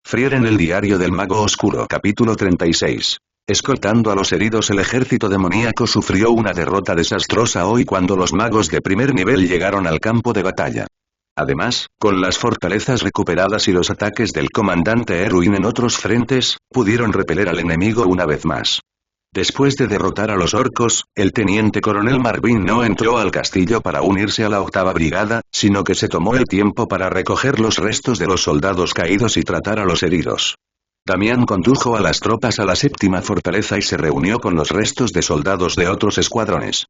Frier en el diario del Mago Oscuro. Capítulo 36. Escoltando a los heridos, el ejército demoníaco sufrió una derrota desastrosa hoy cuando los magos de primer nivel llegaron al campo de batalla. Además, con las fortalezas recuperadas y los ataques del comandante Erwin en otros frentes, pudieron repeler al enemigo una vez más. Después de derrotar a los orcos, el teniente coronel Marvin no entró al castillo para unirse a la octava brigada, sino que se tomó el tiempo para recoger los restos de los soldados caídos y tratar a los heridos. Damián condujo a las tropas a la séptima fortaleza y se reunió con los restos de soldados de otros escuadrones.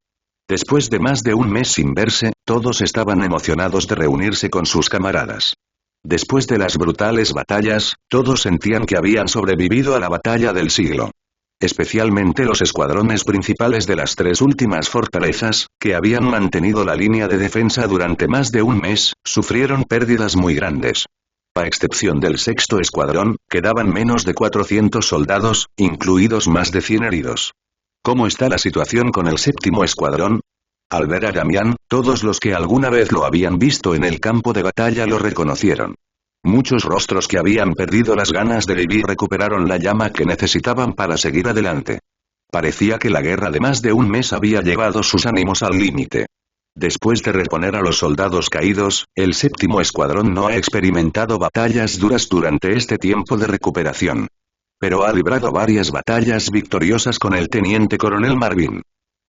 Después de más de un mes sin verse, todos estaban emocionados de reunirse con sus camaradas. Después de las brutales batallas, todos sentían que habían sobrevivido a la batalla del siglo. Especialmente los escuadrones principales de las tres últimas fortalezas, que habían mantenido la línea de defensa durante más de un mes, sufrieron pérdidas muy grandes. A excepción del sexto escuadrón, quedaban menos de 400 soldados, incluidos más de 100 heridos. ¿Cómo está la situación con el séptimo escuadrón? Al ver a Damián, todos los que alguna vez lo habían visto en el campo de batalla lo reconocieron. Muchos rostros que habían perdido las ganas de vivir recuperaron la llama que necesitaban para seguir adelante. Parecía que la guerra de más de un mes había llevado sus ánimos al límite. Después de reponer a los soldados caídos, el séptimo escuadrón no ha experimentado batallas duras durante este tiempo de recuperación. Pero ha librado varias batallas victoriosas con el teniente coronel Marvin.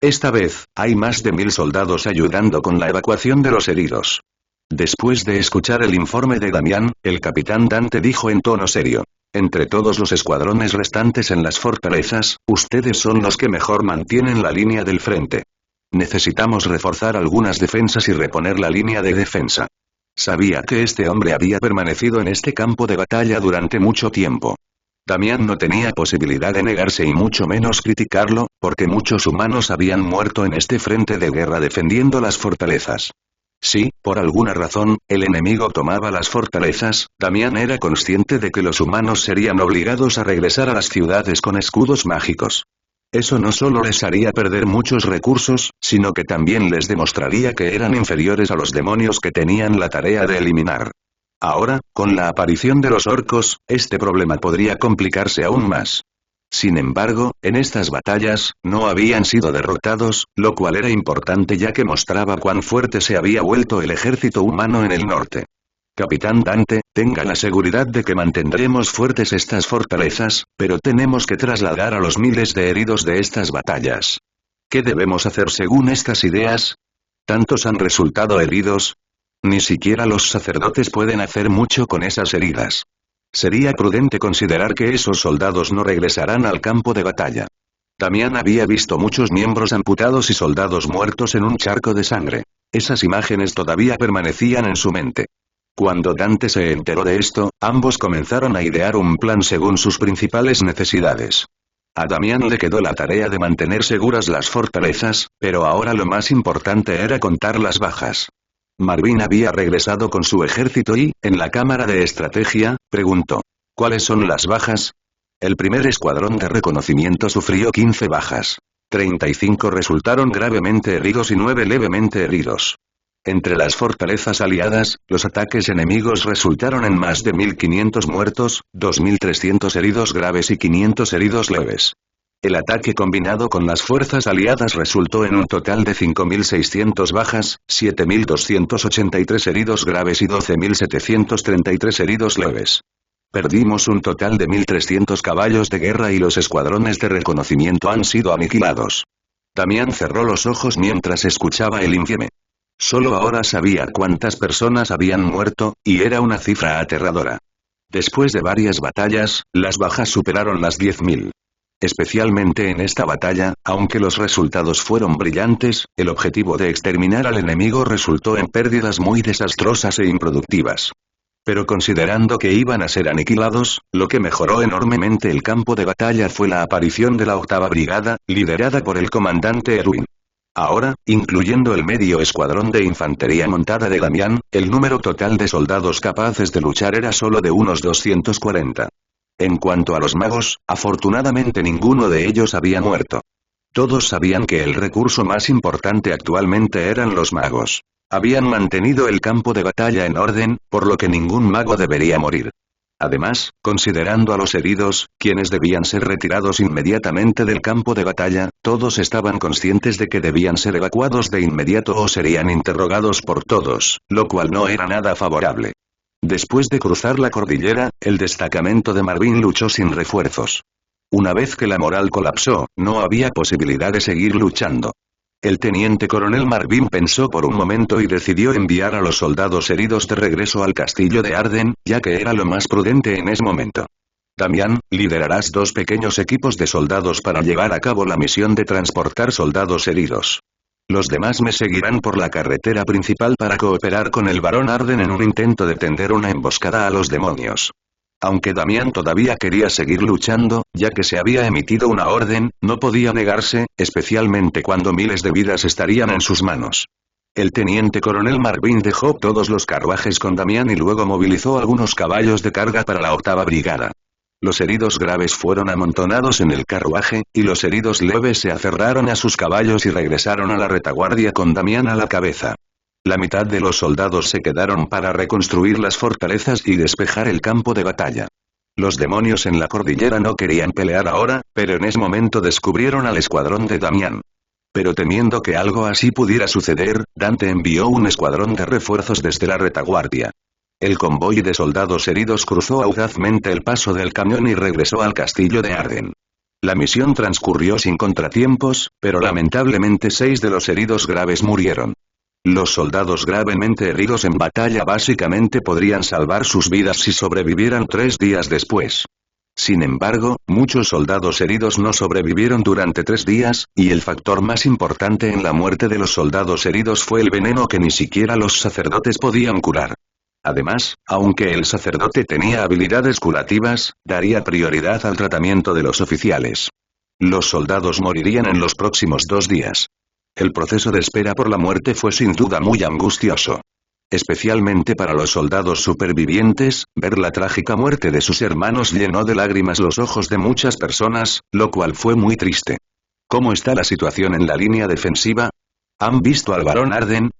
Esta vez, hay más de 1000 soldados ayudando con la evacuación de los heridos. Después de escuchar el informe de Damián, el capitán Dante dijo en tono serio: entre todos los escuadrones restantes en las fortalezas, ustedes son los que mejor mantienen la línea del frente. Necesitamos reforzar algunas defensas y reponer la línea de defensa. Sabía que este hombre había permanecido en este campo de batalla durante mucho tiempo. Damián no tenía posibilidad de negarse y mucho menos criticarlo, porque muchos humanos habían muerto en este frente de guerra defendiendo las fortalezas. Si, por alguna razón, el enemigo tomaba las fortalezas, Damián era consciente de que los humanos serían obligados a regresar a las ciudades con escudos mágicos. Eso no solo les haría perder muchos recursos, sino que también les demostraría que eran inferiores a los demonios que tenían la tarea de eliminar. Ahora, con la aparición de los orcos, este problema podría complicarse aún más. Sin embargo, en estas batallas, no habían sido derrotados, lo cual era importante ya que mostraba cuán fuerte se había vuelto el ejército humano en el norte. Capitán Dante, tenga la seguridad de que mantendremos fuertes estas fortalezas, pero tenemos que trasladar a los miles de heridos de estas batallas. ¿Qué debemos hacer según estas ideas? ¿Tantos han resultado heridos? Ni siquiera los sacerdotes pueden hacer mucho con esas heridas. Sería prudente considerar que esos soldados no regresarán al campo de batalla. Damián había visto muchos miembros amputados y soldados muertos en un charco de sangre. Esas imágenes todavía permanecían en su mente. Cuando Dante se enteró de esto, ambos comenzaron a idear un plan según sus principales necesidades. A Damián le quedó la tarea de mantener seguras las fortalezas, pero ahora lo más importante era contar las bajas. Marvin había regresado con su ejército y, en la cámara de estrategia, preguntó: ¿cuáles son las bajas? El primer escuadrón de reconocimiento sufrió 15 bajas. 35 resultaron gravemente heridos y 9 levemente heridos. Entre las fortalezas aliadas, los ataques enemigos resultaron en más de 1500 muertos, 2300 heridos graves y 500 heridos leves. El ataque combinado con las fuerzas aliadas resultó en un total de 5600 bajas, 7283 heridos graves y 12733 heridos leves. Perdimos un total de 1300 caballos de guerra y los escuadrones de reconocimiento han sido aniquilados. Damián cerró los ojos mientras escuchaba el informe. Solo ahora sabía cuántas personas habían muerto, y era una cifra aterradora. Después de varias batallas, las bajas superaron las 10.000. Especialmente en esta batalla, aunque los resultados fueron brillantes, el objetivo de exterminar al enemigo resultó en pérdidas muy desastrosas e improductivas. Pero considerando que iban a ser aniquilados, lo que mejoró enormemente el campo de batalla fue la aparición de la octava brigada, liderada por el comandante Erwin. Ahora, incluyendo el medio escuadrón de infantería montada de Damián, el número total de soldados capaces de luchar era solo de unos 240. En cuanto a los magos, afortunadamente ninguno de ellos había muerto. Todos sabían que el recurso más importante actualmente eran los magos. Habían mantenido el campo de batalla en orden, por lo que ningún mago debería morir. Además, considerando a los heridos, quienes debían ser retirados inmediatamente del campo de batalla, todos estaban conscientes de que debían ser evacuados de inmediato o serían interrogados por todos, lo cual no era nada favorable. Después de cruzar la cordillera, el destacamento de Marvin luchó sin refuerzos. Una vez que la moral colapsó, no había posibilidad de seguir luchando. El teniente coronel Marvin pensó por un momento y decidió enviar a los soldados heridos de regreso al castillo de Arden, ya que era lo más prudente en ese momento. Damián, liderarás 2 pequeños equipos de soldados para llevar a cabo la misión de transportar soldados heridos. Los demás me seguirán por la carretera principal para cooperar con el barón Arden en un intento de tender una emboscada a los demonios. Aunque Damián todavía quería seguir luchando, ya que se había emitido una orden, no podía negarse, especialmente cuando miles de vidas estarían en sus manos. El teniente coronel Marvin dejó todos los carruajes con Damián y luego movilizó algunos caballos de carga para la 8ª brigada. Los heridos graves fueron amontonados en el carruaje, y los heridos leves se aferraron a sus caballos y regresaron a la retaguardia con Damián a la cabeza. La mitad de los soldados se quedaron para reconstruir las fortalezas y despejar el campo de batalla. Los demonios en la cordillera no querían pelear ahora, pero en ese momento descubrieron al escuadrón de Damián. Pero temiendo que algo así pudiera suceder, Dante envió un escuadrón de refuerzos desde la retaguardia. El convoy de soldados heridos cruzó audazmente el paso del cañón y regresó al castillo de Arden. La misión transcurrió sin contratiempos, pero lamentablemente 6 de los heridos graves murieron. Los soldados gravemente heridos en batalla básicamente podrían salvar sus vidas si sobrevivieran 3 días después. Sin embargo, muchos soldados heridos no sobrevivieron durante 3 días, y el factor más importante en la muerte de los soldados heridos fue el veneno que ni siquiera los sacerdotes podían curar. Además, aunque el sacerdote tenía habilidades curativas, daría prioridad al tratamiento de los oficiales. Los soldados morirían en los próximos 2 días. El proceso de espera por la muerte fue sin duda muy angustioso. Especialmente para los soldados supervivientes, ver la trágica muerte de sus hermanos llenó de lágrimas los ojos de muchas personas, lo cual fue muy triste. ¿Cómo está la situación en la línea defensiva? ¿Han visto al barón Arden?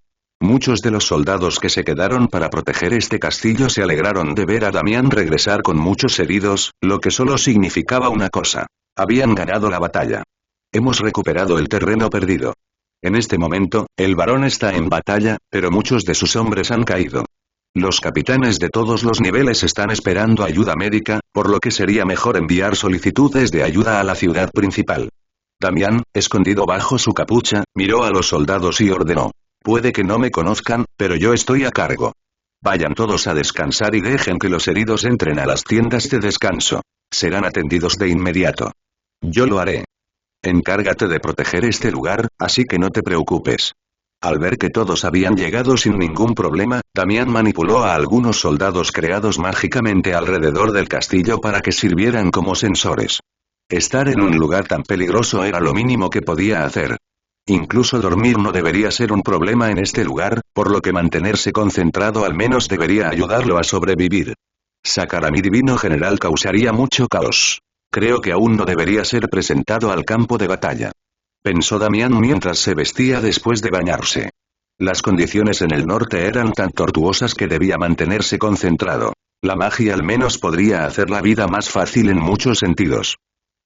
Muchos de los soldados que se quedaron para proteger este castillo se alegraron de ver a Damián regresar con muchos heridos, lo que solo significaba una cosa. Habían ganado la batalla. Hemos recuperado el terreno perdido. En este momento, el barón está en batalla, pero muchos de sus hombres han caído. Los capitanes de todos los niveles están esperando ayuda médica, por lo que sería mejor enviar solicitudes de ayuda a la ciudad principal. Damián, escondido bajo su capucha, miró a los soldados y ordenó. Puede que no me conozcan, pero yo estoy a cargo. Vayan todos a descansar y dejen que los heridos entren a las tiendas de descanso. Serán atendidos de inmediato. Yo lo haré. Encárgate de proteger este lugar, así que no te preocupes. Al ver que todos habían llegado sin ningún problema, Damián manipuló a algunos soldados creados mágicamente alrededor del castillo para que sirvieran como sensores. Estar en un lugar tan peligroso era lo mínimo que podía hacer. Incluso dormir no debería ser un problema en este lugar, por lo que mantenerse concentrado al menos debería ayudarlo a sobrevivir. Sacar a mi divino general causaría mucho caos. Creo que aún no debería ser presentado al campo de batalla. Pensó Damián mientras se vestía después de bañarse. Las condiciones en el norte eran tan tortuosas que debía mantenerse concentrado. La magia al menos podría hacer la vida más fácil en muchos sentidos.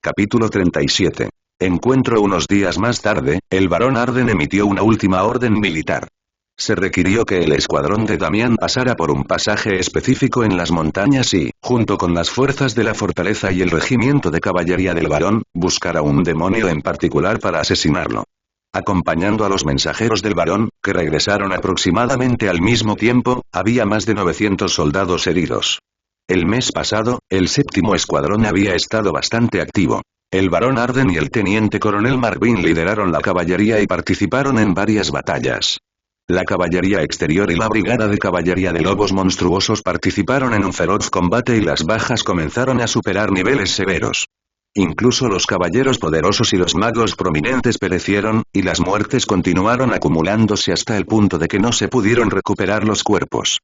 Capítulo 37. Encuentro. Unos días más tarde, el barón Arden emitió una última orden militar. Se requirió que el escuadrón de Damián pasara por un pasaje específico en las montañas y, junto con las fuerzas de la fortaleza y el regimiento de caballería del barón, buscara un demonio en particular para asesinarlo. Acompañando a los mensajeros del barón, que regresaron aproximadamente al mismo tiempo, había más de 900 soldados heridos. El mes pasado, el 7º escuadrón había estado bastante activo. El barón Arden y el teniente coronel Marvin lideraron la caballería y participaron en varias batallas. La caballería exterior y la brigada de caballería de lobos monstruosos participaron en un feroz combate y las bajas comenzaron a superar niveles severos. Incluso los caballeros poderosos y los magos prominentes perecieron, y las muertes continuaron acumulándose hasta el punto de que no se pudieron recuperar los cuerpos.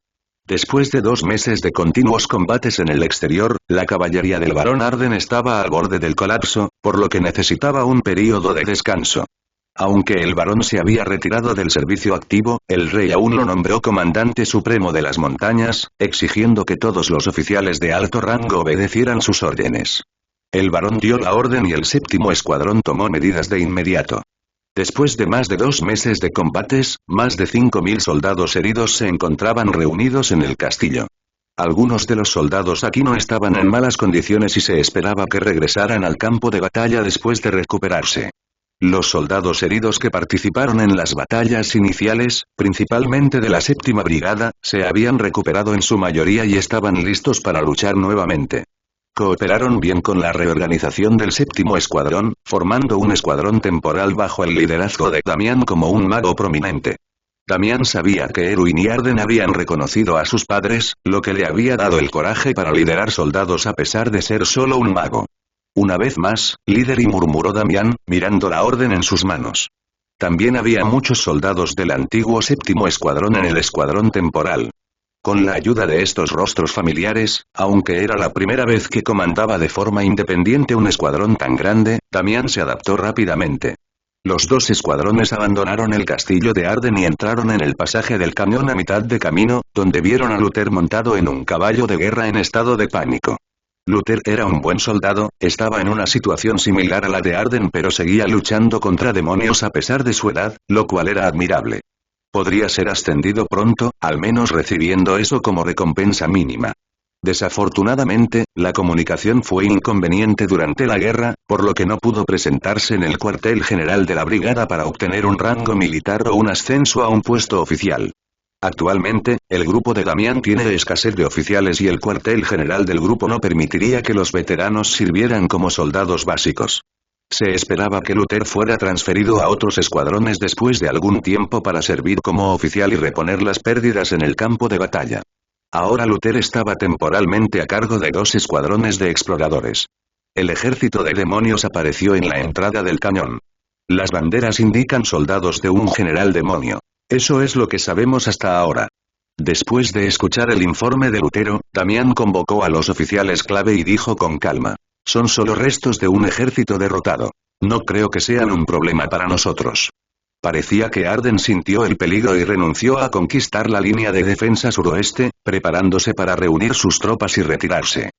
Después de 2 meses de continuos combates en el exterior, la caballería del barón Arden estaba al borde del colapso, por lo que necesitaba un período de descanso. Aunque el varón se había retirado del servicio activo, el rey aún lo nombró comandante supremo de las montañas, exigiendo que todos los oficiales de alto rango obedecieran sus órdenes. El varón dio la orden y el séptimo escuadrón tomó medidas de inmediato. Después de más de 2 meses de combates, más de 5.000 soldados heridos se encontraban reunidos en el castillo. Algunos de los soldados aquí no estaban en malas condiciones y se esperaba que regresaran al campo de batalla después de recuperarse. Los soldados heridos que participaron en las batallas iniciales, principalmente de la séptima brigada, se habían recuperado en su mayoría y estaban listos para luchar nuevamente. Cooperaron bien con la reorganización del séptimo escuadrón, formando un escuadrón temporal bajo el liderazgo de Damián como un mago prominente. Damián sabía que Erwin y Arden habían reconocido a sus padres, lo que le había dado el coraje para liderar soldados a pesar de ser solo un mago. Una vez más, líder, y murmuró Damián, mirando la orden en sus manos. También había muchos soldados del antiguo séptimo escuadrón en el escuadrón temporal. Con la ayuda de estos rostros familiares, aunque era la primera vez que comandaba de forma independiente un escuadrón tan grande, Damián se adaptó rápidamente. Los 2 escuadrones abandonaron el castillo de Arden y entraron en el pasaje del cañón a mitad de camino, donde vieron a Luther montado en un caballo de guerra en estado de pánico. Luther era un buen soldado, estaba en una situación similar a la de Arden pero seguía luchando contra demonios a pesar de su edad, lo cual era admirable. Podría ser ascendido pronto, al menos recibiendo eso como recompensa mínima. Desafortunadamente, la comunicación fue inconveniente durante la guerra, por lo que no pudo presentarse en el cuartel general de la brigada para obtener un rango militar o un ascenso a un puesto oficial. Actualmente, el grupo de Damián tiene escasez de oficiales y el cuartel general del grupo no permitiría que los veteranos sirvieran como soldados básicos. Se esperaba que Luther fuera transferido a otros escuadrones después de algún tiempo para servir como oficial y reponer las pérdidas en el campo de batalla. Ahora Luther estaba temporalmente a cargo de 2 escuadrones de exploradores. El ejército de demonios apareció en la entrada del cañón. Las banderas indican soldados de un general demonio. Eso es lo que sabemos hasta ahora. Después de escuchar el informe de Lutero, Damián convocó a los oficiales clave y dijo con calma: son solo restos de un ejército derrotado. No creo que sean un problema para nosotros. Parecía que Arden sintió el peligro y renunció a conquistar la línea de defensa suroeste, preparándose para reunir sus tropas y retirarse.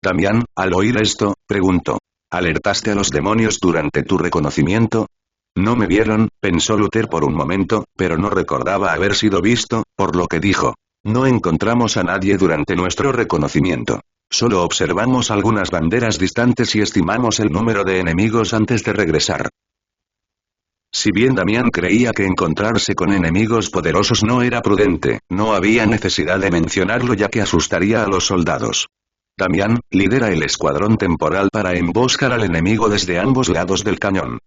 Damián, al oír esto, preguntó: ¿alertaste a los demonios durante tu reconocimiento? No me vieron, pensó Luther por un momento, pero no recordaba haber sido visto, por lo que dijo: no encontramos a nadie durante nuestro reconocimiento. Solo observamos algunas banderas distantes y estimamos el número de enemigos antes de regresar. Si bien Damián creía que encontrarse con enemigos poderosos no era prudente, no había necesidad de mencionarlo ya que asustaría a los soldados. Damián, lidera el escuadrón temporal para emboscar al enemigo desde ambos lados del cañón.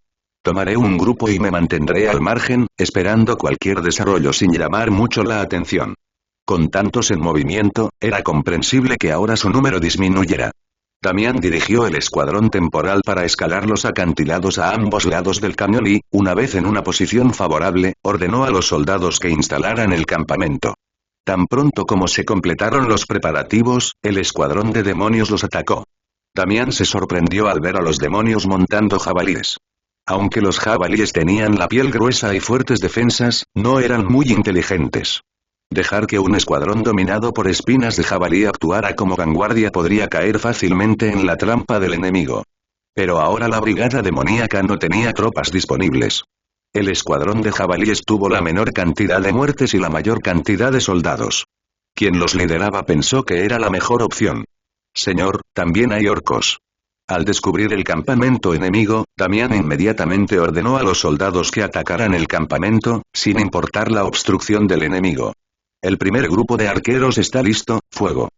Tomaré un grupo y me mantendré al margen, esperando cualquier desarrollo sin llamar mucho la atención. Con tantos en movimiento, era comprensible que ahora su número disminuyera. Damián dirigió el escuadrón temporal para escalar los acantilados a ambos lados del cañón y, una vez en una posición favorable, ordenó a los soldados que instalaran el campamento. Tan pronto como se completaron los preparativos, el escuadrón de demonios los atacó. Damián se sorprendió al ver a los demonios montando jabalíes. Aunque los jabalíes tenían la piel gruesa y fuertes defensas, no eran muy inteligentes. Dejar que un escuadrón dominado por espinas de jabalí actuara como vanguardia podría caer fácilmente en la trampa del enemigo. Pero ahora la brigada demoníaca no tenía tropas disponibles. El escuadrón de jabalíes tuvo la menor cantidad de muertes y la mayor cantidad de soldados. Quien los lideraba pensó que era la mejor opción. Señor, también hay orcos. Al descubrir el campamento enemigo, Damián inmediatamente ordenó a los soldados que atacaran el campamento, sin importar la obstrucción del enemigo. El primer grupo de arqueros está listo, fuego.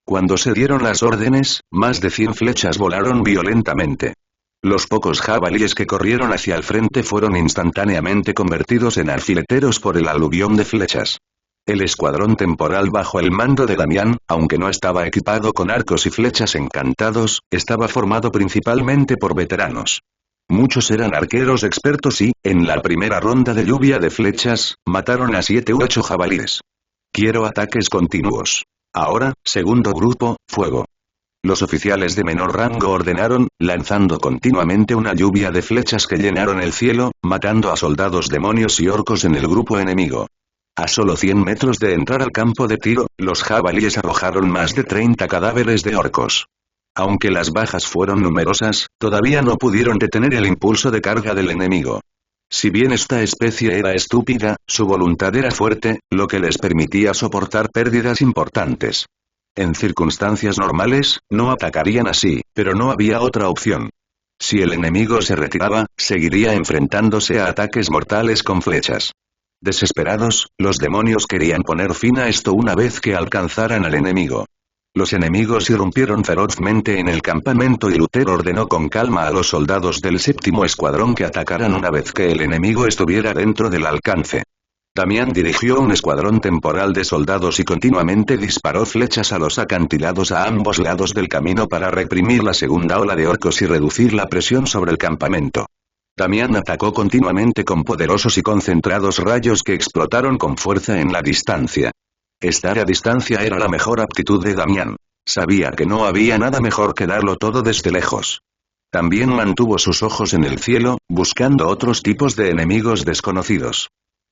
Cuando se dieron las órdenes, más de 100 flechas volaron violentamente. Los pocos jabalíes que corrieron hacia el frente fueron instantáneamente convertidos en alfileteros por el aluvión de flechas. El escuadrón temporal bajo el mando de Damián, aunque no estaba equipado con arcos y flechas encantados, estaba formado principalmente por veteranos. Muchos eran arqueros expertos y, en la primera ronda de lluvia de flechas, mataron a 7 u 8 jabalíes. Quiero ataques continuos. Ahora, segundo grupo, fuego. Los oficiales de menor rango ordenaron, lanzando continuamente una lluvia de flechas que llenaron el cielo, matando a soldados demonios y orcos en el grupo enemigo. A solo 100 metros de entrar al campo de tiro, los jabalíes arrojaron más de 30 cadáveres de orcos. Aunque las bajas fueron numerosas, todavía no pudieron detener el impulso de carga del enemigo. Si bien esta especie era estúpida, su voluntad era fuerte, lo que les permitía soportar pérdidas importantes. En circunstancias normales, no atacarían así, pero no había otra opción. Si el enemigo se retiraba, seguiría enfrentándose a ataques mortales con flechas. Desesperados, los demonios querían poner fin a esto una vez que alcanzaran al enemigo. Los enemigos irrumpieron ferozmente en el campamento y Luther ordenó con calma a los soldados del 7º escuadrón que atacaran una vez que el enemigo estuviera dentro del alcance. Damián dirigió un escuadrón temporal de soldados y continuamente disparó flechas a los acantilados a ambos lados del camino para reprimir la segunda ola de orcos y reducir la presión sobre el campamento. Damián atacó continuamente con poderosos y concentrados rayos que explotaron con fuerza en la distancia. Estar a distancia era la mejor aptitud de Damián. Sabía que no había nada mejor que darlo todo desde lejos. También mantuvo sus ojos en el cielo, buscando otros tipos de enemigos desconocidos.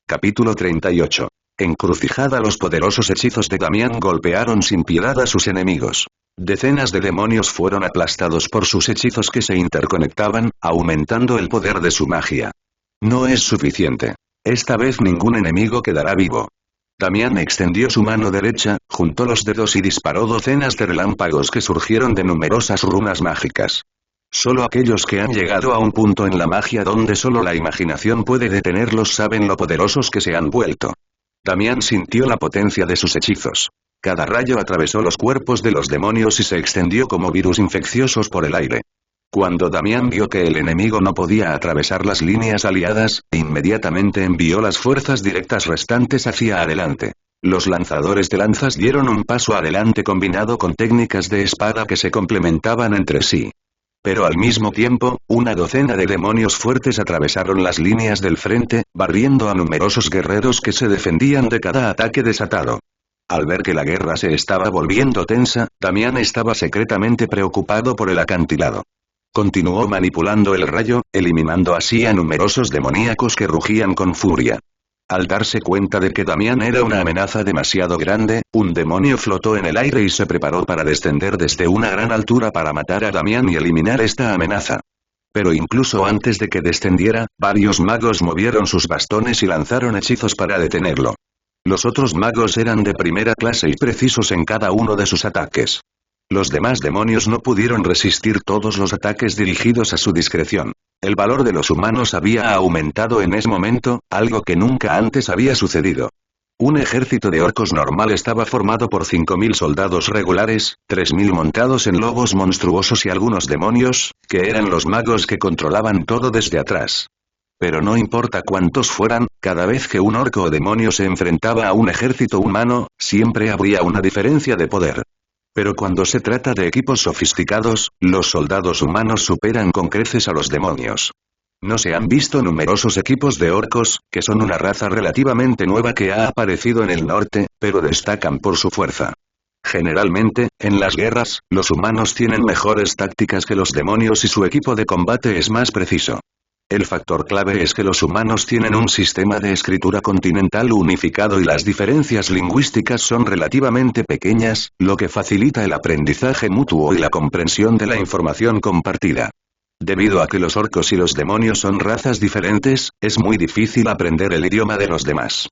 Capítulo 38. Encrucijada. Los poderosos hechizos de Damián golpearon sin piedad a sus enemigos. Decenas de demonios fueron aplastados por sus hechizos que se interconectaban, aumentando el poder de su magia. No es suficiente. Esta vez ningún enemigo quedará vivo. Damián extendió su mano derecha, juntó los dedos y disparó docenas de relámpagos que surgieron de numerosas runas mágicas. Solo aquellos que han llegado a un punto en la magia donde solo la imaginación puede detenerlos saben lo poderosos que se han vuelto. Damián sintió la potencia de sus hechizos. Cada rayo atravesó los cuerpos de los demonios y se extendió como virus infecciosos por el aire. Cuando Damián vio que el enemigo no podía atravesar las líneas aliadas, inmediatamente envió las fuerzas directas restantes hacia adelante. Los lanzadores de lanzas dieron un paso adelante combinado con técnicas de espada que se complementaban entre sí. Pero al mismo tiempo, una docena de demonios fuertes atravesaron las líneas del frente, barriendo a numerosos guerreros que se defendían de cada ataque desatado. Al ver que la guerra se estaba volviendo tensa, Damián estaba secretamente preocupado por el acantilado. Continuó manipulando el rayo, eliminando así a numerosos demoníacos que rugían con furia. Al darse cuenta de que Damián era una amenaza demasiado grande, un demonio flotó en el aire y se preparó para descender desde una gran altura para matar a Damián y eliminar esta amenaza. Pero incluso antes de que descendiera, varios magos movieron sus bastones y lanzaron hechizos para detenerlo. Los otros magos eran de primera clase y precisos en cada uno de sus ataques. Los demás demonios no pudieron resistir todos los ataques dirigidos a su discreción. El valor de los humanos había aumentado en ese momento, algo que nunca antes había sucedido. Un ejército de orcos normal estaba formado por 5.000 soldados regulares, 3.000 montados en lobos monstruosos y algunos demonios, que eran los magos que controlaban todo desde atrás. Pero no importa cuántos fueran, cada vez que un orco o demonio se enfrentaba a un ejército humano, siempre habría una diferencia de poder. Pero cuando se trata de equipos sofisticados, los soldados humanos superan con creces a los demonios. No se han visto numerosos equipos de orcos, que son una raza relativamente nueva que ha aparecido en el norte, pero destacan por su fuerza. Generalmente, en las guerras, los humanos tienen mejores tácticas que los demonios y su equipo de combate es más preciso. El factor clave es que los humanos tienen un sistema de escritura continental unificado y las diferencias lingüísticas son relativamente pequeñas, lo que facilita el aprendizaje mutuo y la comprensión de la información compartida. Debido a que los orcos y los demonios son razas diferentes, es muy difícil aprender el idioma de los demás.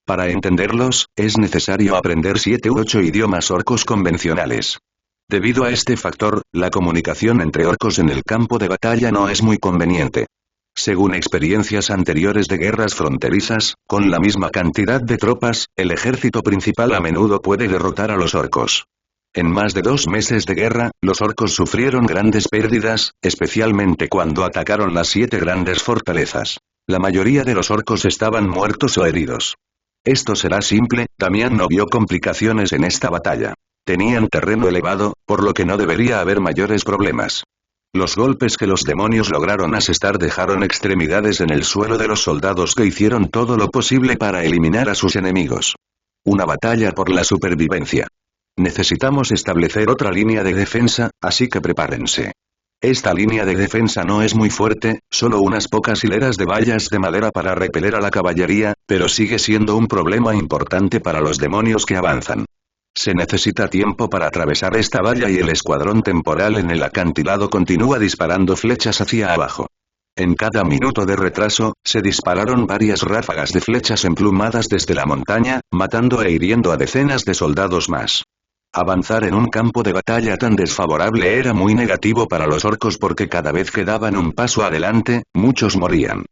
Para entenderlos, es necesario aprender 7 u 8 idiomas orcos convencionales. Debido a este factor, la comunicación entre orcos en el campo de batalla no es muy conveniente. Según experiencias anteriores de guerras fronterizas, con la misma cantidad de tropas, el ejército principal a menudo puede derrotar a los orcos. En más de 2 meses de guerra, los orcos sufrieron grandes pérdidas, especialmente cuando atacaron las 7 grandes fortalezas. La mayoría de los orcos estaban muertos o heridos. Esto será simple, Damián no vio complicaciones en esta batalla. Tenían terreno elevado, por lo que no debería haber mayores problemas. Los golpes que los demonios lograron asestar dejaron extremidades en el suelo de los soldados que hicieron todo lo posible para eliminar a sus enemigos. Una batalla por la supervivencia. Necesitamos establecer otra línea de defensa, así que prepárense. Esta línea de defensa no es muy fuerte, solo unas pocas hileras de vallas de madera para repeler a la caballería, pero sigue siendo un problema importante para los demonios que avanzan. Se necesita tiempo para atravesar esta valla y el escuadrón temporal en el acantilado continúa disparando flechas hacia abajo. En cada minuto de retraso, se dispararon varias ráfagas de flechas emplumadas desde la montaña, matando e hiriendo a decenas de soldados más. Avanzar en un campo de batalla tan desfavorable era muy negativo para los orcos porque cada vez que daban un paso adelante, muchos morían.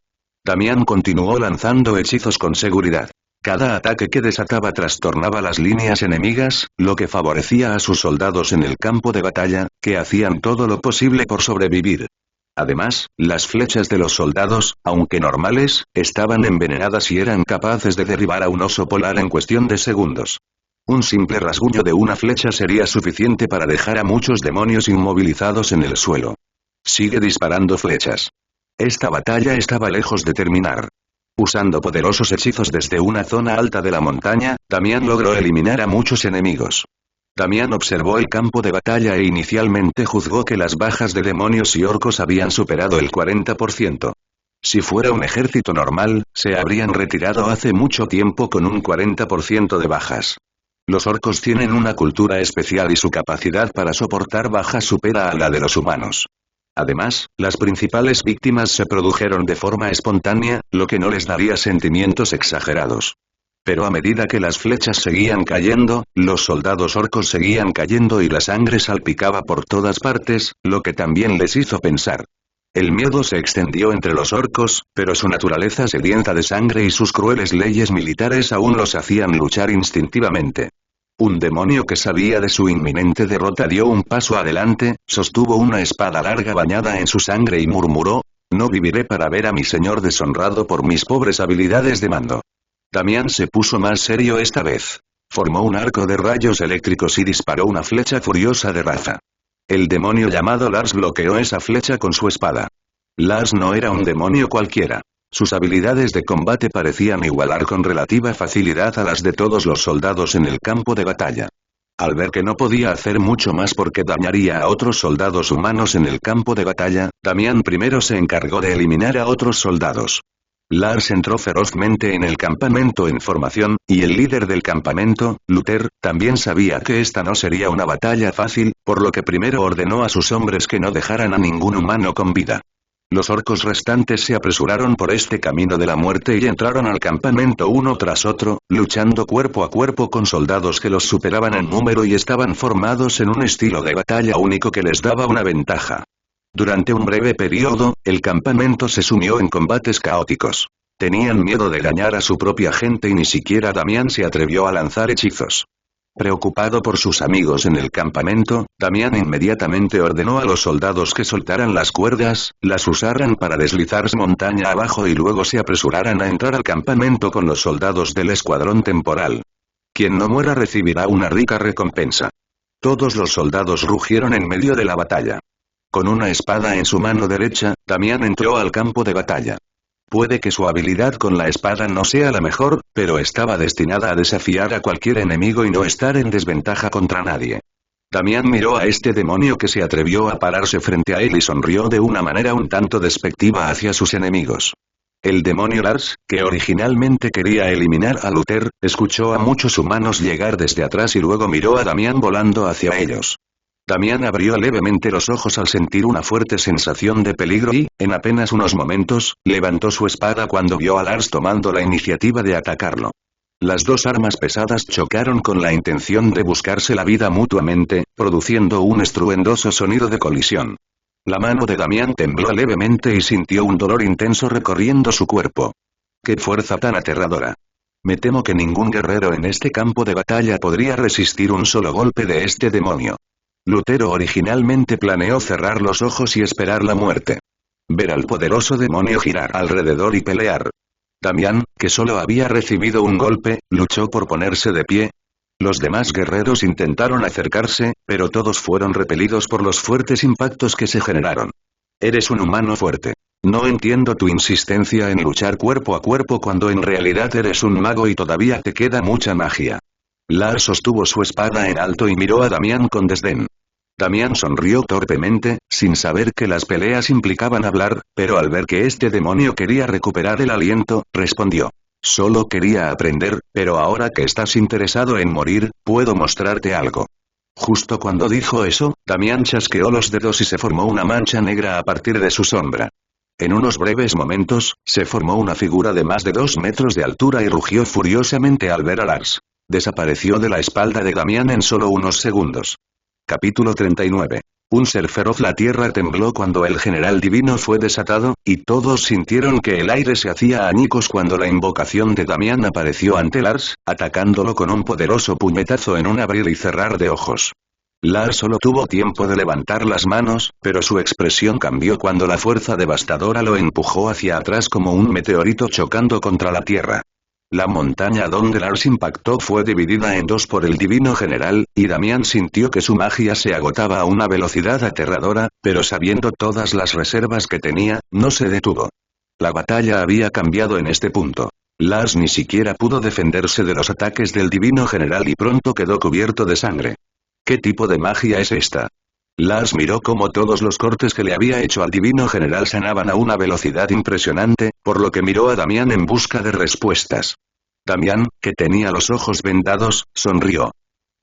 Damián continuó lanzando hechizos con seguridad. Cada ataque que desataba trastornaba las líneas enemigas, lo que favorecía a sus soldados en el campo de batalla, que hacían todo lo posible por sobrevivir. Además, las flechas de los soldados, aunque normales, estaban envenenadas y eran capaces de derribar a un oso polar en cuestión de segundos. Un simple rasguño de una flecha sería suficiente para dejar a muchos demonios inmovilizados en el suelo. Sigue disparando flechas. Esta batalla estaba lejos de terminar. Usando poderosos hechizos desde una zona alta de la montaña, Damián logró eliminar a muchos enemigos. Damián observó el campo de batalla e inicialmente juzgó que las bajas de demonios y orcos habían superado el 40%. Si fuera un ejército normal, se habrían retirado hace mucho tiempo con un 40% de bajas. Los orcos tienen una cultura especial y su capacidad para soportar bajas supera a la de los humanos. Además, las principales víctimas se produjeron de forma espontánea, lo que no les daría sentimientos exagerados. Pero a medida que las flechas seguían cayendo, los soldados orcos seguían cayendo y la sangre salpicaba por todas partes, lo que también les hizo pensar. El miedo se extendió entre los orcos, pero su naturaleza sedienta de sangre y sus crueles leyes militares aún los hacían luchar instintivamente. Un demonio que sabía de su inminente derrota dio un paso adelante, sostuvo una espada larga bañada en su sangre y murmuró: «No viviré para ver a mi señor deshonrado por mis pobres habilidades de mando». Damián se puso más serio esta vez. Formó un arco de rayos eléctricos y disparó una flecha furiosa de raza. El demonio llamado Lars bloqueó esa flecha con su espada. Lars no era un demonio cualquiera. Sus habilidades de combate parecían igualar con relativa facilidad a las de todos los soldados en el campo de batalla. Al ver que no podía hacer mucho más porque dañaría a otros soldados humanos en el campo de batalla, Damián primero se encargó de eliminar a otros soldados. Lars entró ferozmente en el campamento en formación, y el líder del campamento, Luther, también sabía que esta no sería una batalla fácil, por lo que primero ordenó a sus hombres que no dejaran a ningún humano con vida. Los orcos restantes se apresuraron por este camino de la muerte y entraron al campamento uno tras otro, luchando cuerpo a cuerpo con soldados que los superaban en número y estaban formados en un estilo de batalla único que les daba una ventaja. Durante un breve periodo, el campamento se sumió en combates caóticos. Tenían miedo de dañar a su propia gente y ni siquiera Damián se atrevió a lanzar hechizos. Preocupado por sus amigos en el campamento, Damián inmediatamente ordenó a los soldados que soltaran las cuerdas, las usaran para deslizarse montaña abajo y luego se apresuraran a entrar al campamento con los soldados del escuadrón temporal. Quien no muera recibirá una rica recompensa. Todos los soldados rugieron en medio de la batalla. Con una espada en su mano derecha, Damián entró al campo de batalla. Puede que su habilidad con la espada no sea la mejor, pero estaba destinada a desafiar a cualquier enemigo y no estar en desventaja contra nadie. Damián miró a este demonio que se atrevió a pararse frente a él y sonrió de una manera un tanto despectiva hacia sus enemigos. El demonio Lars, que originalmente quería eliminar a Luther, escuchó a muchos humanos llegar desde atrás y luego miró a Damián volando hacia ellos. Damián abrió levemente los ojos al sentir una fuerte sensación de peligro y, en apenas unos momentos, levantó su espada cuando vio a Lars tomando la iniciativa de atacarlo. Las dos armas pesadas chocaron con la intención de buscarse la vida mutuamente, produciendo un estruendoso sonido de colisión. La mano de Damián tembló levemente y sintió un dolor intenso recorriendo su cuerpo. ¡Qué fuerza tan aterradora! Me temo que ningún guerrero en este campo de batalla podría resistir un solo golpe de este demonio. Lutero originalmente planeó cerrar los ojos y esperar la muerte. Ver al poderoso demonio girar alrededor y pelear. Damián, que solo había recibido un golpe, luchó por ponerse de pie. Los demás guerreros intentaron acercarse, pero todos fueron repelidos por los fuertes impactos que se generaron. Eres un humano fuerte. No entiendo tu insistencia en luchar cuerpo a cuerpo cuando en realidad eres un mago y todavía te queda mucha magia. Lars sostuvo su espada en alto y miró a Damián con desdén. Damián sonrió torpemente, sin saber que las peleas implicaban hablar, pero al ver que este demonio quería recuperar el aliento, respondió. Solo quería aprender, pero ahora que estás interesado en morir, puedo mostrarte algo. Justo cuando dijo eso, Damián chasqueó los dedos y se formó una mancha negra a partir de su sombra. En unos breves momentos, se formó una figura de más de 2 metros de altura y rugió furiosamente al ver a Lars. Desapareció de la espalda de Damián en solo unos segundos. Capítulo 39. Un ser feroz. La tierra tembló cuando el general divino fue desatado, y todos sintieron que el aire se hacía añicos cuando la invocación de Damián apareció ante Lars, atacándolo con un poderoso puñetazo en un abrir y cerrar de ojos. Lars solo tuvo tiempo de levantar las manos, pero su expresión cambió cuando la fuerza devastadora lo empujó hacia atrás como un meteorito chocando contra la tierra. La montaña donde Lars impactó fue dividida en dos por el divino general, y Damián sintió que su magia se agotaba a una velocidad aterradora, pero sabiendo todas las reservas que tenía, no se detuvo. La batalla había cambiado en este punto. Lars ni siquiera pudo defenderse de los ataques del divino general y pronto quedó cubierto de sangre. ¿Qué tipo de magia es esta? Lars miró cómo todos los cortes que le había hecho al divino general sanaban a una velocidad impresionante, por lo que miró a Damián en busca de respuestas. Damián, que tenía los ojos vendados, sonrió.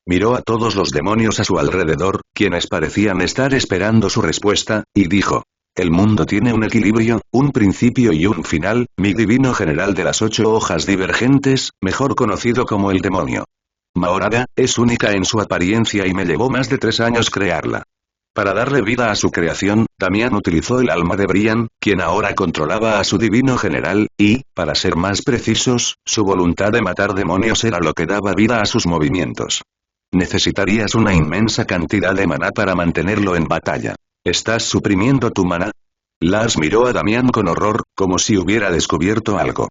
Miró a todos los demonios a su alrededor, quienes parecían estar esperando su respuesta, y dijo. El mundo tiene un equilibrio, un principio y un final, mi divino general de las 8 hojas divergentes, mejor conocido como el demonio. Mahoraga, es única en su apariencia y me llevó más de 3 años crearla. Para darle vida a su creación, Damián utilizó el alma de Brian, quien ahora controlaba a su divino general, y, para ser más precisos, su voluntad de matar demonios era lo que daba vida a sus movimientos. Necesitarías una inmensa cantidad de maná para mantenerlo en batalla. ¿Estás suprimiendo tu maná? Lars miró a Damián con horror, como si hubiera descubierto algo.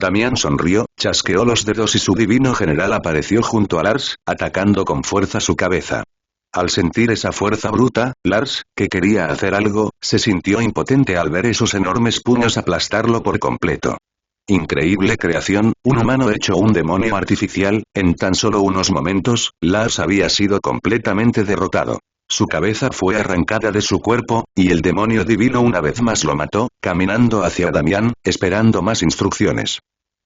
Damián sonrió, chasqueó los dedos y su divino general apareció junto a Lars, atacando con fuerza su cabeza. Al sentir esa fuerza bruta, Lars, que quería hacer algo, se sintió impotente al ver esos enormes puños aplastarlo por completo. Increíble creación, un humano hecho un demonio artificial, en tan solo unos momentos, Lars había sido completamente derrotado. Su cabeza fue arrancada de su cuerpo, y el demonio divino una vez más lo mató, caminando hacia Damián, esperando más instrucciones.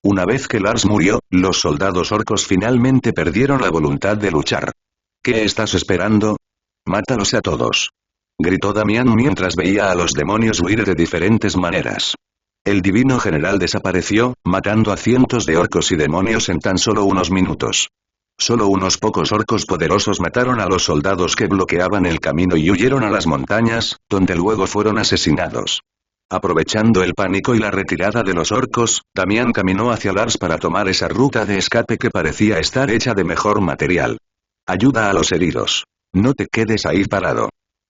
Una vez que Lars murió, los soldados orcos finalmente perdieron la voluntad de luchar. ¿Qué estás esperando? Mátalos a todos. Gritó Damián mientras veía a los demonios huir de diferentes maneras. El divino general desapareció, matando a cientos de orcos y demonios en tan solo unos minutos. Solo unos pocos orcos poderosos mataron a los soldados que bloqueaban el camino y huyeron a las montañas, donde luego fueron asesinados. Aprovechando el pánico y la retirada de los orcos, Damián caminó hacia Lars para tomar esa ruta de escape que parecía estar hecha de mejor material. Ayuda a los heridos. No te quedes ahí parado.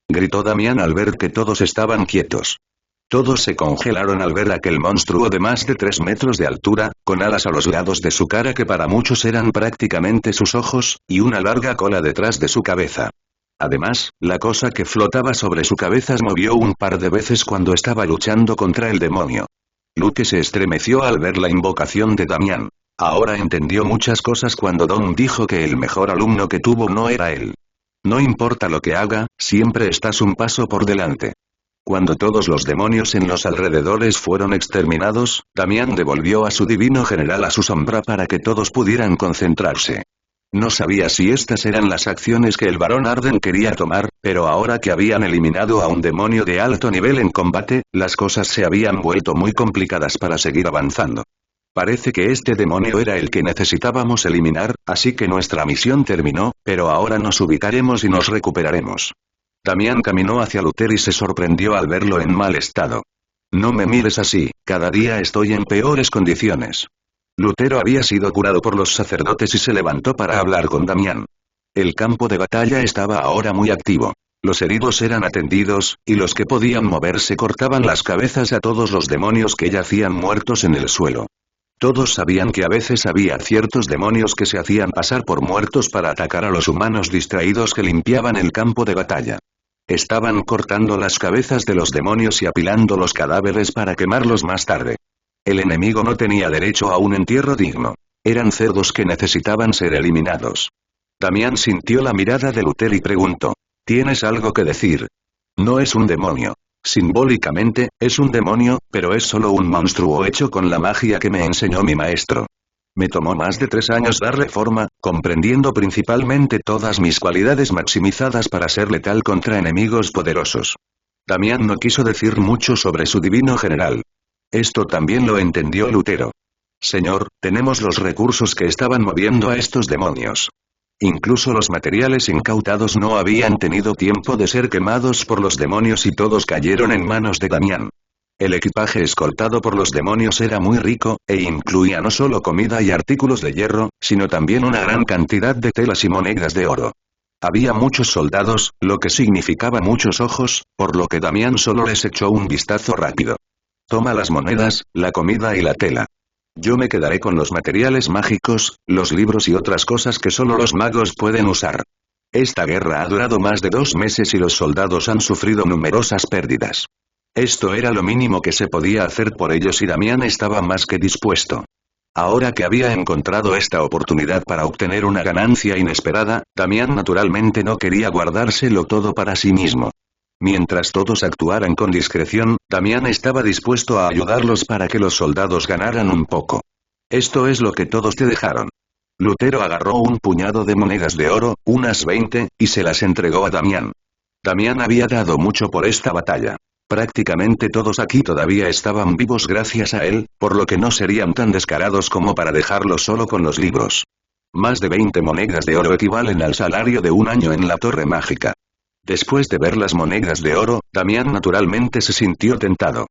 Gritó Damián al ver que todos estaban quietos. Todos se congelaron al ver aquel monstruo de más de 3 metros de altura, con alas a los lados de su cara que para muchos eran prácticamente sus ojos, y una larga cola detrás de su cabeza. Además, la cosa que flotaba sobre su cabeza se movió un par de veces cuando estaba luchando contra el demonio. Luke se estremeció al ver la invocación de Damián. Ahora entendió muchas cosas cuando Don dijo que el mejor alumno que tuvo no era él. No importa lo que haga, siempre estás un paso por delante. Cuando todos los demonios en los alrededores fueron exterminados, Damián devolvió a su divino general a su sombra para que todos pudieran concentrarse. No sabía si estas eran las acciones que el barón Arden quería tomar, pero ahora que habían eliminado a un demonio de alto nivel en combate, las cosas se habían vuelto muy complicadas para seguir avanzando. Parece que este demonio era el que necesitábamos eliminar, así que nuestra misión terminó, pero ahora nos ubicaremos y nos recuperaremos. Damián caminó hacia Luther y se sorprendió al verlo en mal estado. No me mires así, cada día estoy en peores condiciones. Lutero había sido curado por los sacerdotes y se levantó para hablar con Damián. El campo de batalla estaba ahora muy activo. Los heridos eran atendidos, y los que podían moverse cortaban las cabezas a todos los demonios que yacían muertos en el suelo. Todos sabían que a veces había ciertos demonios que se hacían pasar por muertos para atacar a los humanos distraídos que limpiaban el campo de batalla. Estaban cortando las cabezas de los demonios y apilando los cadáveres para quemarlos más tarde. El enemigo no tenía derecho a un entierro digno. Eran cerdos que necesitaban ser eliminados. Damián sintió la mirada de Luther y preguntó. ¿Tienes algo que decir? No es un demonio. Simbólicamente, es un demonio, pero es solo un monstruo hecho con la magia que me enseñó mi maestro. Me tomó más de 3 años darle forma, comprendiendo principalmente todas mis cualidades maximizadas para ser letal contra enemigos poderosos. Damián no quiso decir mucho sobre su divino general. Esto también lo entendió Lutero. Señor, tenemos los recursos que estaban moviendo a estos demonios. Incluso los materiales incautados no habían tenido tiempo de ser quemados por los demonios y todos cayeron en manos de Damián. El equipaje escoltado por los demonios era muy rico, e incluía no solo comida y artículos de hierro, sino también una gran cantidad de telas y monedas de oro. Había muchos soldados, lo que significaba muchos ojos, por lo que Damián solo les echó un vistazo rápido. Toma las monedas, la comida y la tela. Yo me quedaré con los materiales mágicos, los libros y otras cosas que solo los magos pueden usar. Esta guerra ha durado más de 2 meses y los soldados han sufrido numerosas pérdidas. Esto era lo mínimo que se podía hacer por ellos y Damián estaba más que dispuesto. Ahora que había encontrado esta oportunidad para obtener una ganancia inesperada, Damián naturalmente no quería guardárselo todo para sí mismo. Mientras todos actuaran con discreción, Damián estaba dispuesto a ayudarlos para que los soldados ganaran un poco. Esto es lo que todos te dejaron. Lutero agarró un puñado de monedas de oro, unas 20, y se las entregó a Damián. Damián había dado mucho por esta batalla. Prácticamente todos aquí todavía estaban vivos gracias a él, por lo que no serían tan descarados como para dejarlo solo con los libros. Más de 20 monedas de oro equivalen al salario de un año en la Torre Mágica. Después de ver las monedas de oro, Damián naturalmente se sintió tentado.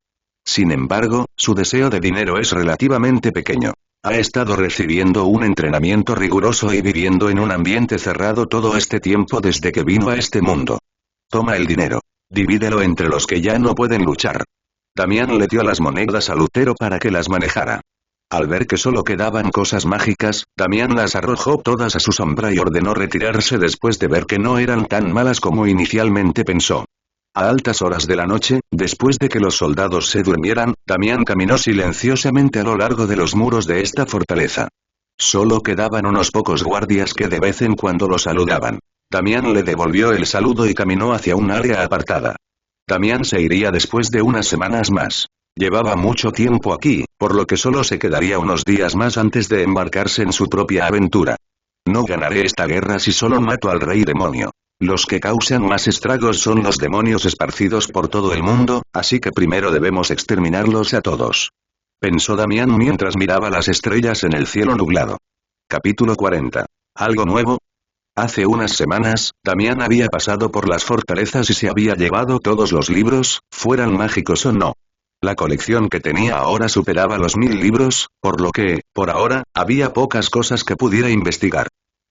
Sin embargo, su deseo de dinero es relativamente pequeño. Ha estado recibiendo un entrenamiento riguroso y viviendo en un ambiente cerrado todo este tiempo desde que vino a este mundo. Toma el dinero. Divídelo entre los que ya no pueden luchar. Damián le dio las monedas a Lutero para que las manejara. Al ver que solo quedaban cosas mágicas, Damián las arrojó todas a su sombra y ordenó retirarse después de ver que no eran tan malas como inicialmente pensó. A altas horas de la noche, después de que los soldados se durmieran, Damián caminó silenciosamente a lo largo de los muros de esta fortaleza. Solo quedaban unos pocos guardias que de vez en cuando lo saludaban. Damián le devolvió el saludo y caminó hacia un área apartada. Damián se iría después de unas semanas más. Llevaba mucho tiempo aquí, por lo que solo se quedaría unos días más antes de embarcarse en su propia aventura. No ganaré esta guerra si solo mato al rey demonio. Los que causan más estragos son los demonios esparcidos por todo el mundo, así que primero debemos exterminarlos a todos. Pensó Damián mientras miraba las estrellas en el cielo nublado. Capítulo 40. ¿Algo nuevo? Hace unas semanas, Damián había pasado por las fortalezas y se había llevado todos los libros, fueran mágicos o no. La colección que tenía ahora superaba los 1000 libros, por lo que, por ahora, había pocas cosas que pudiera investigar.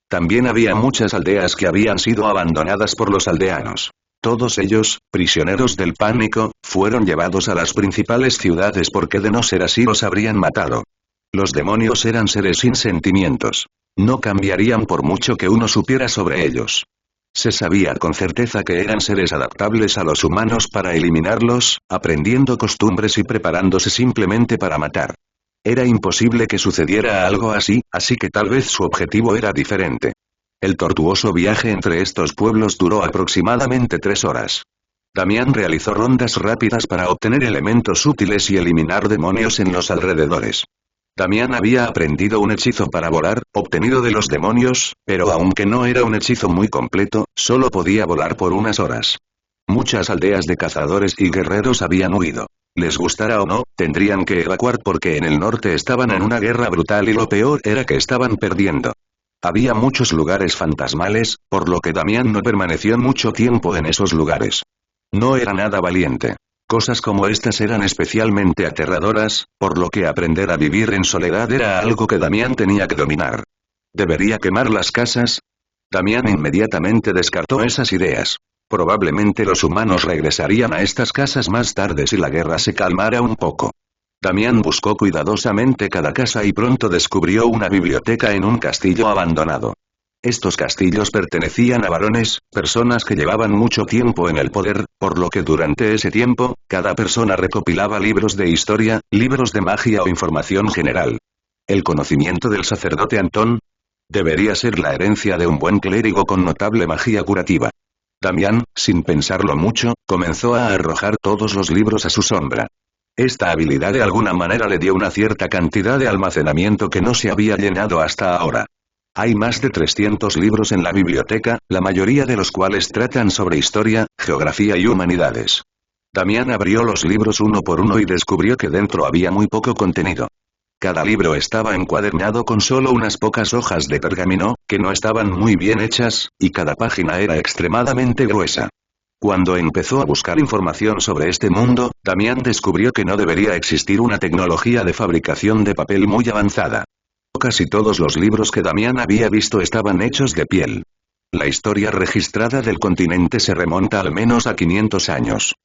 También había muchas aldeas que habían sido abandonadas por los aldeanos. Todos ellos, prisioneros del pánico, fueron llevados a las principales ciudades porque de no ser así los habrían matado. Los demonios eran seres sin sentimientos. No cambiarían por mucho que uno supiera sobre ellos. Se sabía con certeza que eran seres adaptables a los humanos para eliminarlos, aprendiendo costumbres y preparándose simplemente para matar. Era imposible que sucediera algo así, así que tal vez su objetivo era diferente. El tortuoso viaje entre estos pueblos duró aproximadamente 3 horas. Damián realizó rondas rápidas para obtener elementos útiles y eliminar demonios en los alrededores. Damián había aprendido un hechizo para volar, obtenido de los demonios, pero aunque no era un hechizo muy completo, solo podía volar por unas horas. Muchas aldeas de cazadores y guerreros habían huido. Les gustara o no, tendrían que evacuar porque en el norte estaban en una guerra brutal y lo peor era que estaban perdiendo. Había muchos lugares fantasmales, por lo que Damián no permaneció mucho tiempo en esos lugares. No era nada valiente. Cosas como estas eran especialmente aterradoras, por lo que aprender a vivir en soledad era algo que Damián tenía que dominar. ¿Debería quemar las casas? Damián inmediatamente descartó esas ideas. Probablemente los humanos regresarían a estas casas más tarde si la guerra se calmara un poco. Damián buscó cuidadosamente cada casa y pronto descubrió una biblioteca en un castillo abandonado. Estos castillos pertenecían a varones, personas que llevaban mucho tiempo en el poder, por lo que durante ese tiempo, cada persona recopilaba libros de historia, libros de magia o información general. ¿El conocimiento del sacerdote Antón? Debería ser la herencia de un buen clérigo con notable magia curativa. Damián, sin pensarlo mucho, comenzó a arrojar todos los libros a su sombra. Esta habilidad de alguna manera le dio una cierta cantidad de almacenamiento que no se había llenado hasta ahora. Hay más de 300 libros en la biblioteca, la mayoría de los cuales tratan sobre historia, geografía y humanidades. Damián abrió los libros uno por uno y descubrió que dentro había muy poco contenido. Cada libro estaba encuadernado con solo unas pocas hojas de pergamino, que no estaban muy bien hechas, y cada página era extremadamente gruesa. Cuando empezó a buscar información sobre este mundo, Damián descubrió que no debería existir una tecnología de fabricación de papel muy avanzada. Casi todos los libros que Damián había visto estaban hechos de piel. La historia registrada del continente se remonta al menos a 500 años.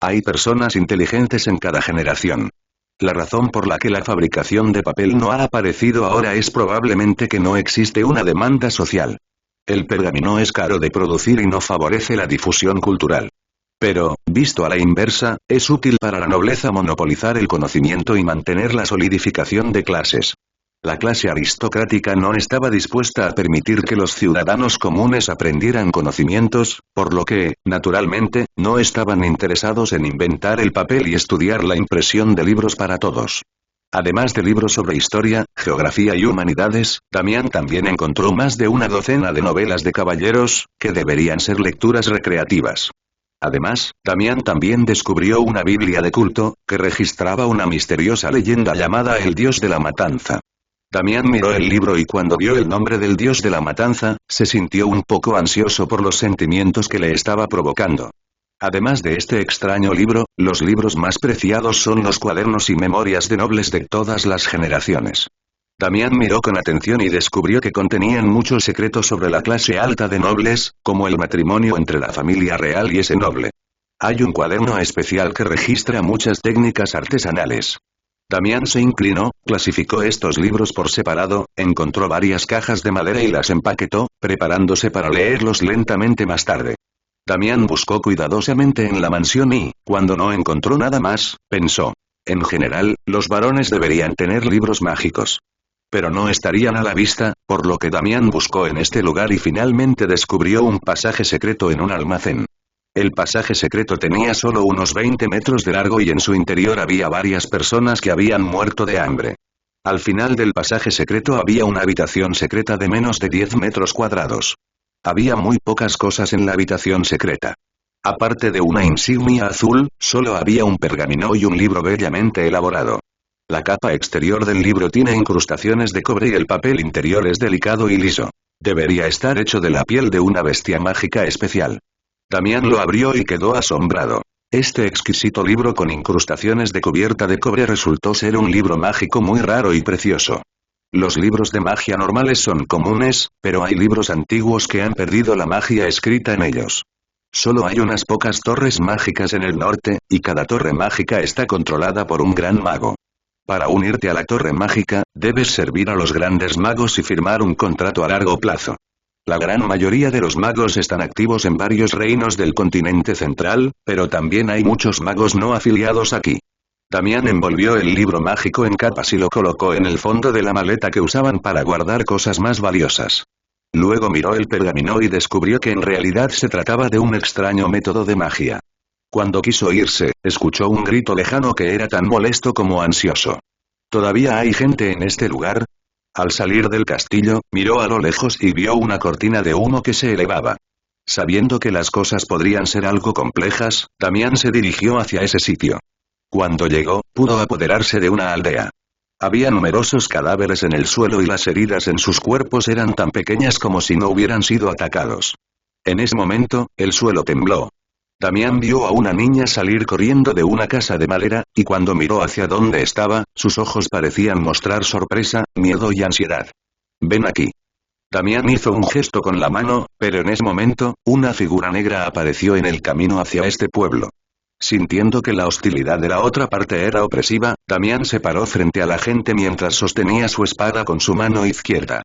Hay personas inteligentes en cada generación. La razón por la que la fabricación de papel no ha aparecido ahora es probablemente que no existe una demanda social. El pergamino es caro de producir y no favorece la difusión cultural. Pero, visto a la inversa, es útil para la nobleza monopolizar el conocimiento y mantener la solidificación de clases. La clase aristocrática no estaba dispuesta a permitir que los ciudadanos comunes aprendieran conocimientos, por lo que, naturalmente, no estaban interesados en inventar el papel y estudiar la impresión de libros para todos. Además de libros sobre historia, geografía y humanidades, Damián también encontró más de una docena de novelas de caballeros, que deberían ser lecturas recreativas. Además, Damián también descubrió una Biblia de culto, que registraba una misteriosa leyenda llamada el Dios de la Matanza. Damián miró el libro y cuando vio el nombre del Dios de la Matanza, se sintió un poco ansioso por los sentimientos que le estaba provocando. Además de este extraño libro, los libros más preciados son los cuadernos y memorias de nobles de todas las generaciones. Damián miró con atención y descubrió que contenían muchos secretos sobre la clase alta de nobles, como el matrimonio entre la familia real y ese noble. Hay un cuaderno especial que registra muchas técnicas artesanales. Damián se inclinó, clasificó estos libros por separado, encontró varias cajas de madera y las empaquetó, preparándose para leerlos lentamente más tarde. Damián buscó cuidadosamente en la mansión y, cuando no encontró nada más, pensó. En general, los varones deberían tener libros mágicos. Pero no estarían a la vista, por lo que Damián buscó en este lugar y finalmente descubrió un pasaje secreto en un almacén. El pasaje secreto tenía solo unos 20 metros de largo y en su interior había varias personas que habían muerto de hambre. Al final del pasaje secreto había una habitación secreta de menos de 10 metros cuadrados. Había muy pocas cosas en la habitación secreta. Aparte de una insignia azul, solo había un pergamino y un libro bellamente elaborado. La capa exterior del libro tiene incrustaciones de cobre y el papel interior es delicado y liso. Debería estar hecho de la piel de una bestia mágica especial. Damián lo abrió y quedó asombrado. Este exquisito libro con incrustaciones de cubierta de cobre resultó ser un libro mágico muy raro y precioso. Los libros de magia normales son comunes, pero hay libros antiguos que han perdido la magia escrita en ellos. Solo hay unas pocas torres mágicas en el norte, y cada torre mágica está controlada por un gran mago. Para unirte a la torre mágica, debes servir a los grandes magos y firmar un contrato a largo plazo. La gran mayoría de los magos están activos en varios reinos del continente central, pero también hay muchos magos no afiliados aquí. Damián envolvió el libro mágico en capas y lo colocó en el fondo de la maleta que usaban para guardar cosas más valiosas. Luego miró el pergamino y descubrió que en realidad se trataba de un extraño método de magia. Cuando quiso irse, escuchó un grito lejano que era tan molesto como ansioso. ¿Todavía hay gente en este lugar? Al salir del castillo, miró a lo lejos y vio una cortina de humo que se elevaba. Sabiendo que las cosas podrían ser algo complejas, Damián se dirigió hacia ese sitio. Cuando llegó, pudo apoderarse de una aldea. Había numerosos cadáveres en el suelo y las heridas en sus cuerpos eran tan pequeñas como si no hubieran sido atacados. En ese momento, el suelo tembló. Damián vio a una niña salir corriendo de una casa de madera, y cuando miró hacia donde estaba, sus ojos parecían mostrar sorpresa, miedo y ansiedad. «Ven aquí». Damián hizo un gesto con la mano, pero en ese momento, una figura negra apareció en el camino hacia este pueblo. Sintiendo que la hostilidad de la otra parte era opresiva, Damián se paró frente a la gente mientras sostenía su espada con su mano izquierda.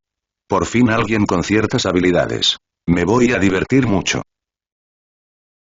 Por fin alguien con ciertas habilidades. Me voy a divertir mucho.